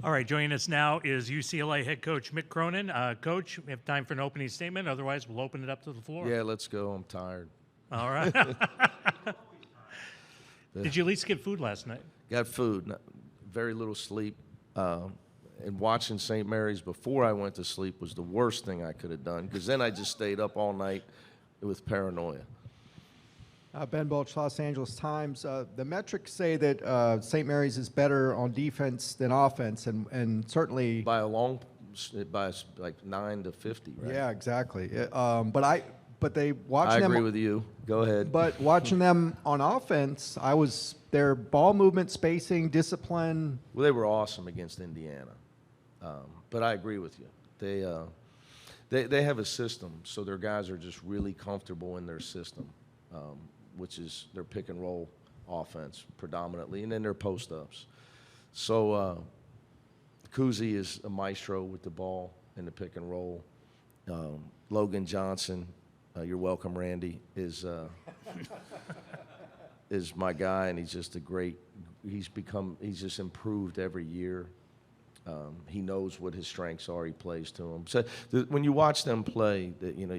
All right, joining us now is UCLA head coach Mick Cronin. Coach, we have time for an opening statement. Otherwise, we'll open it up to the floor. Yeah, let's go. I'm tired. All right. Did you at least get food last night? Got food, very little sleep. And watching St. Mary's before I went to sleep was the worst thing I could have done, because then I just stayed up all night with paranoia. Ben Bulch, Los Angeles Times. The metrics say that St. Mary's is better on defense than offense, and certainly By like 9 to 50, right? Yeah, exactly. But they watching I them. agree with you. Go ahead. But watching them on offense, their ball movement, spacing, discipline. Well, they were awesome against Indiana. But I agree with you. They have a system, so their guys are just really comfortable in their system, which is their pick and roll offense predominantly, and then their post ups. So Kuzi is a maestro with the ball in the pick and roll. Logan Johnson, you're welcome, Randy, is my guy, and he's just he's just improved every year. He knows what his strengths are. He plays to them. So when you watch them play,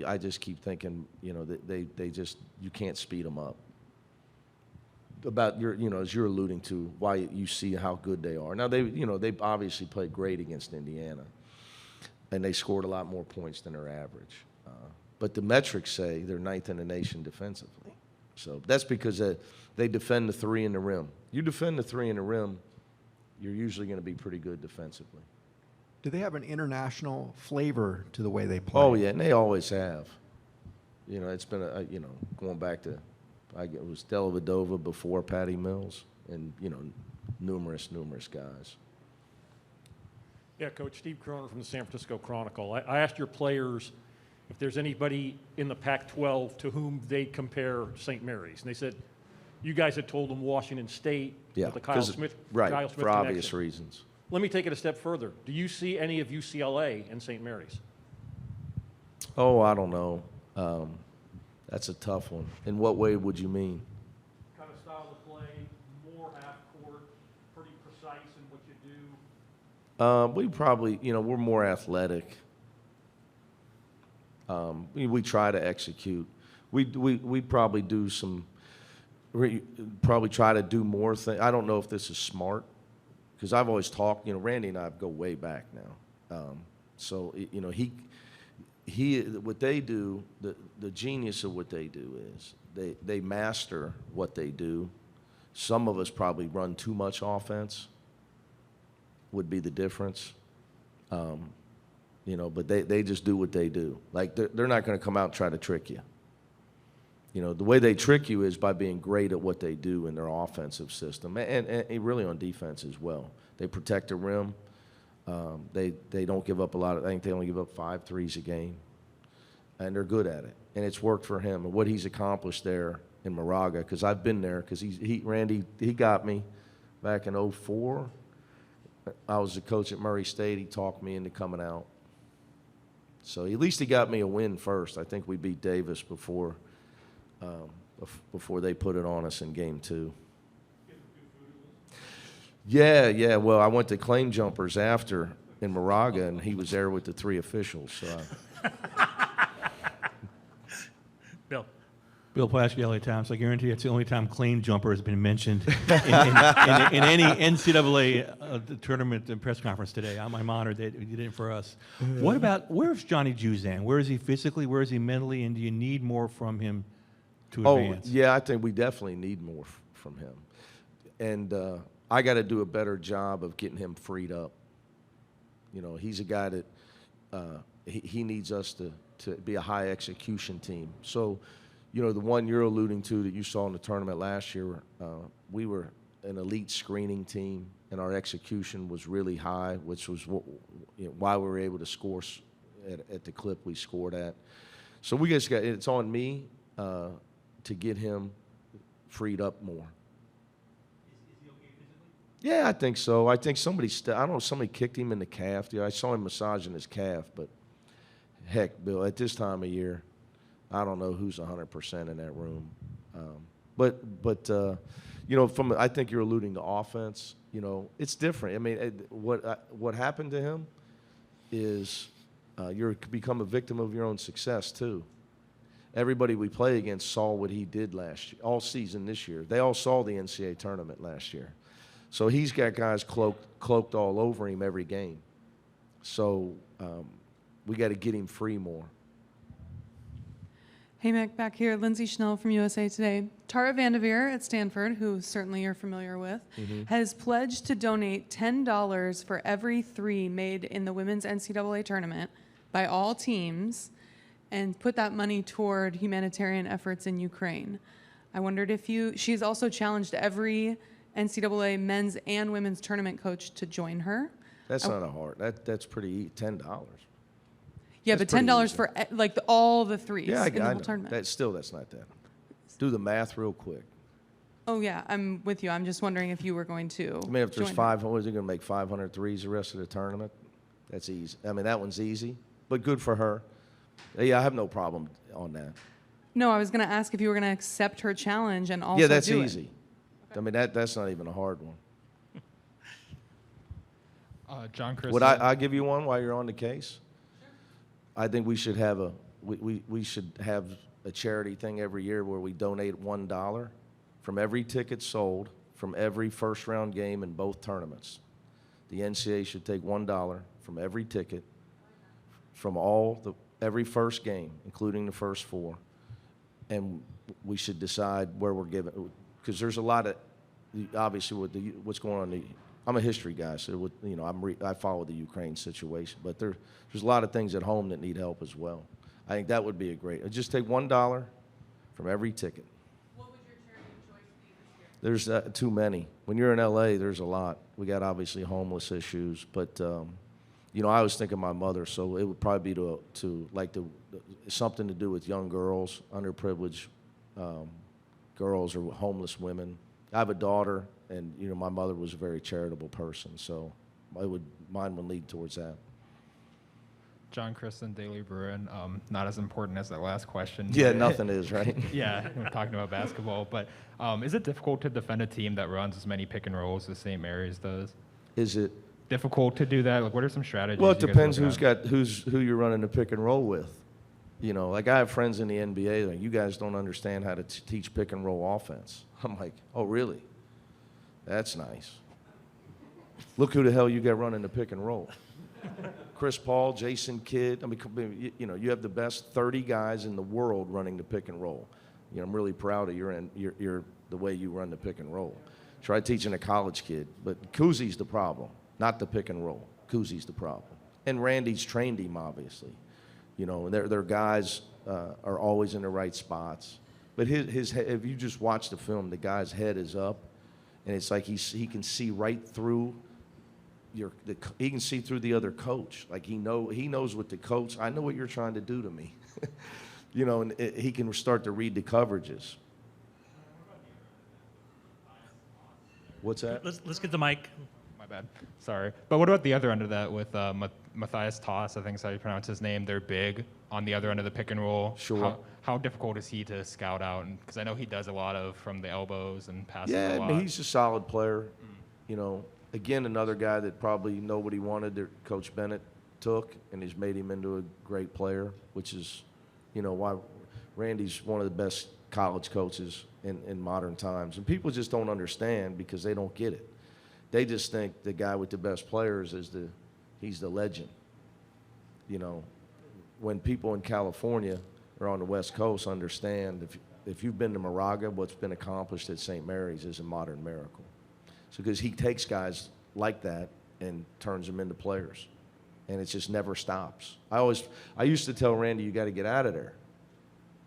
I just keep thinking, that they just, you can't speed them up. About as you're alluding to, why you see how good they are. Now they obviously played great against Indiana, and they scored a lot more points than their average. But the metrics say they're ninth in the nation defensively. So that's because they defend the three in the rim. You defend the three in the rim, you're usually going to be pretty good defensively. Do they have an international flavor to the way they play? Oh yeah, and they always have. It's been going back to, it was Dellavedova before Patty Mills, and numerous guys. Yeah, Coach Steve Cronin from the San Francisco Chronicle. I asked your players if there's anybody in the Pac-12 to whom they compare St. Mary's, and they said you guys had told them Washington State. Yeah, with the Kyle Smith right, Kyle Smith for obvious connection. reasons. Let me take it a step further. Do you see any of UCLA in St. Mary's? Oh, I don't know. That's a tough one. In what way would you mean? Kind of style of play, more half-court, pretty precise in what you do? We probably, we're more athletic. We try to execute. We probably do some. We probably try to do more things. I don't know if this is smart, because I've always talked. Randy and I go way back now. So he what they do. The genius of what they do is they master what they do. Some of us probably run too much offense. Would be the difference. But they just do what they do. Like they're not going to come out and try to trick you. The way they trick you is by being great at what they do in their offensive system, and really on defense as well. They protect the rim. They don't give up a lot. I think they only give up 5 threes a game, and they're good at it. And it's worked for him. And what he's accomplished there in Moraga, because I've been there, because Randy got me back in 2004. I was the coach at Murray State. He talked me into coming out. So at least he got me a win first. I think we beat Davis before they put it on us in game 2. Yeah. Well, I went to claim jumpers after in Moraga, and he was there with the 3 officials. So Bill Plaschke, LA Times. I guarantee it's the only time claim jumper has been mentioned in any NCAA tournament and press conference today. I'm honored that you did it for us. Where's Johnny Zuzan? Where is he physically? Where is he mentally? And do you need more from him to advance? Yeah, I think we definitely need more from him. And I got to do a better job of getting him freed up. He's a guy that he needs us to be a high execution team. So, the one you're alluding to that you saw in the tournament last year, we were an elite screening team, and our execution was really high, which was why we were able to score at the clip we scored at. So it's on me to get him freed up more. Is he okay physically? Yeah, I think so. I think somebody kicked him in the calf. I saw him massaging his calf, but heck, Bill, at this time of year, I don't know who's 100% in that room. I think you're alluding to offense. You know, it's different. I mean, what happened to him is you become a victim of your own success too. Everybody we play against saw what he did last year, all season this year. They all saw the NCAA tournament last year. So he's got guys cloaked all over him every game. So we got to get him free more. Hey, Mick, back here. Lindsay Schnell from USA Today. Tara Vanderveer at Stanford, who certainly you're familiar with, has pledged to donate $10 for every 3 made in the women's NCAA tournament by all teams and put that money toward humanitarian efforts in Ukraine. I wondered if she's also challenged every NCAA men's and women's tournament coach to join her. That's not a hard. That's pretty easy. $10. Yeah, That's but $10 pretty easy. for all the threes Yeah, in the I whole know. tournament. That's not that. Do the math real quick. Oh yeah, I'm with you. I'm just wondering if you were going to. I mean, if there's join her. 5, what is he going to make 500 threes the rest of the tournament? That's easy. I mean, that one's easy, but good for her. Yeah, I have no problem on that. No, I was going to ask if you were going to accept her challenge and also Yeah, that's do it. easy. I mean, that's not even a hard one. John Chris. Would I give you one while you're on the case? I think we should have we should have a charity thing every year where we donate $1 from every ticket sold from every first round game in both tournaments. The NCAA should take $1 from every ticket from every first game, including the first 4, and we should decide where we're giving, because there's a lot of, obviously with what's going on. I'm a history guy, so I follow the Ukraine situation, but there's a lot of things at home that need help as well. I think that would be a great. Just take $1 from every ticket. What would your charity choice be this year? There's too many. When you're in LA, there's a lot. We got obviously homeless issues, but I was thinking my mother, so it would probably be to something to do with young girls, underprivileged girls, or homeless women. I have a daughter, and my mother was a very charitable person, so mine would lead towards that. John Kristen, Daily Bruin. Not as important as that last question. Yeah, but- nothing is, right? Yeah, we're talking about basketball, but is it difficult to defend a team that runs as many pick and rolls as St. Mary's does? Is it? Difficult to do that? Like, what are some strategies? Well, it you guys depends look at? who you're running the pick and roll with. Like I have friends in the NBA, like, you guys don't understand how to teach pick and roll offense. I'm like, oh, really? That's nice. Look who the hell you got running the pick and roll. Chris Paul, Jason Kidd. I mean, you have the best 30 guys in the world running the pick and roll. I'm really proud of the way you run the pick and roll. Try teaching a college kid, but Kuzi's the problem, not the pick and roll. Kuzi's the problem. And Randy's trained him, obviously. And their guys are always in the right spots. But his head, if you just watch the film, the guy's head is up, and it's like he can see right through he can see through the other coach. Like he knows what the coach. I know what you're trying to do to me. And he can start to read the coverages. What's that? Let's get the mic. My bad. Sorry. But what about the other end of that with Matthias Toss, I think is how you pronounce his name. They're big on the other end of the pick and roll. Sure. How difficult is he to scout out? Because I know he does a lot of from the elbows and passes a Yeah, lot. I mean, he's a solid player. Again, another guy that probably nobody wanted that Coach Bennett took, and he's made him into a great player, which is, why Randy's one of the best college coaches in modern times. And people just don't understand because they don't get it. They just think the guy with the best players he's the legend. When people in California or on the West Coast understand, if you've been to Moraga, what's been accomplished at St. Mary's is a modern miracle. So because he takes guys like that and turns them into players, and it just never stops. I used to tell Randy, you got to get out of there.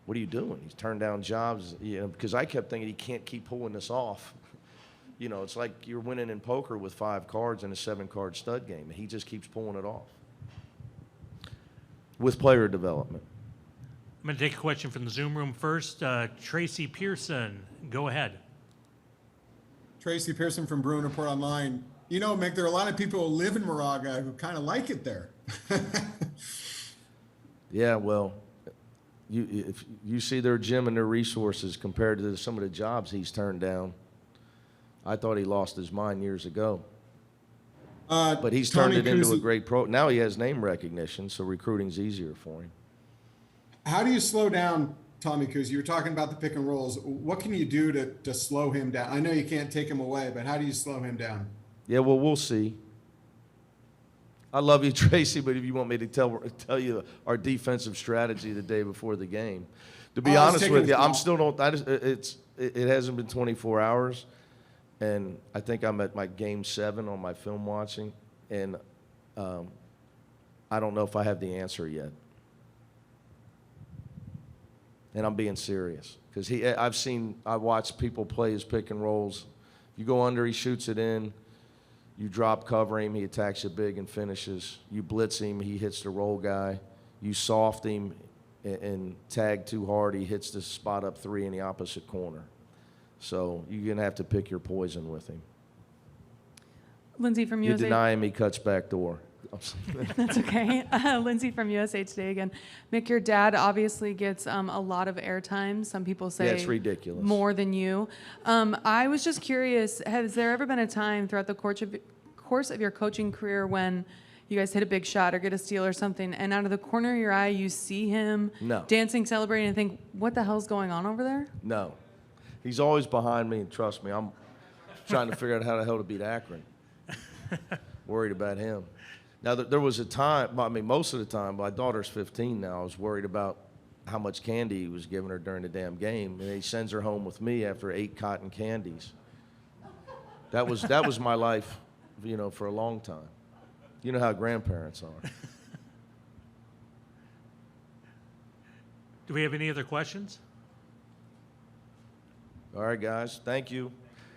What are you doing? He's turned down jobs, because I kept thinking he can't keep pulling this off. It's like you're winning in poker with 5 cards in a 7-card stud game, and he just keeps pulling it off. With player development. I'm going to take a question from the Zoom room first. Tracy Pearson, go ahead. Tracy Pearson from Bruin Report Online. Mick, there are a lot of people who live in Moraga who kind of like it there. Yeah, well, if you see their gym and their resources compared to some of the jobs he's turned down, I thought he lost his mind years ago. Uh, But he's turned Tony it into a Kuzi, great pro. Now he has name recognition, so recruiting's easier for him. How do you slow down Tommy Kuzi? You were talking about the pick and rolls. What can you do to slow him down? I know you can't take him away, but how do you slow him down? Yeah, well, we'll see. I love you, Tracy, but if you want me to tell you our defensive strategy the day before the game, to be I was honest taking with you, it I'm from- still don't. It hasn't been 24 hours, and I think I'm at my game 7 on my film watching, and I don't know if I have the answer yet. And I'm being serious because I watched people play his pick and rolls. You go under, he shoots it in. You drop cover him, he attacks you big and finishes. You blitz him, he hits the roll guy. You soft him and tag too hard, he hits the spot up 3 in the opposite corner. So you're going to have to pick your poison with him. Lindsay from You USA. deny him, he cuts back door. That's okay. Lindsay from USA Today again. Mick, your dad obviously gets a lot of airtime. Some people say Yeah, it's ridiculous. more than you. I was just curious, has there ever been a time throughout the course of your coaching career when you guys hit a big shot or get a steal or something, and out of the corner of your eye you see him No. dancing, celebrating, and think, what the hell's going on over there? No. He's always behind me, and trust me, I'm trying to figure out how the hell to beat Akron. Worried about him. Now, there was a time, I mean, most of the time, my daughter's 15 now, I was worried about how much candy he was giving her during the damn game, and he sends her home with me after 8 cotton candies. That was my life, for a long time. You know how grandparents are. Do we have any other questions? All right, guys, thank you.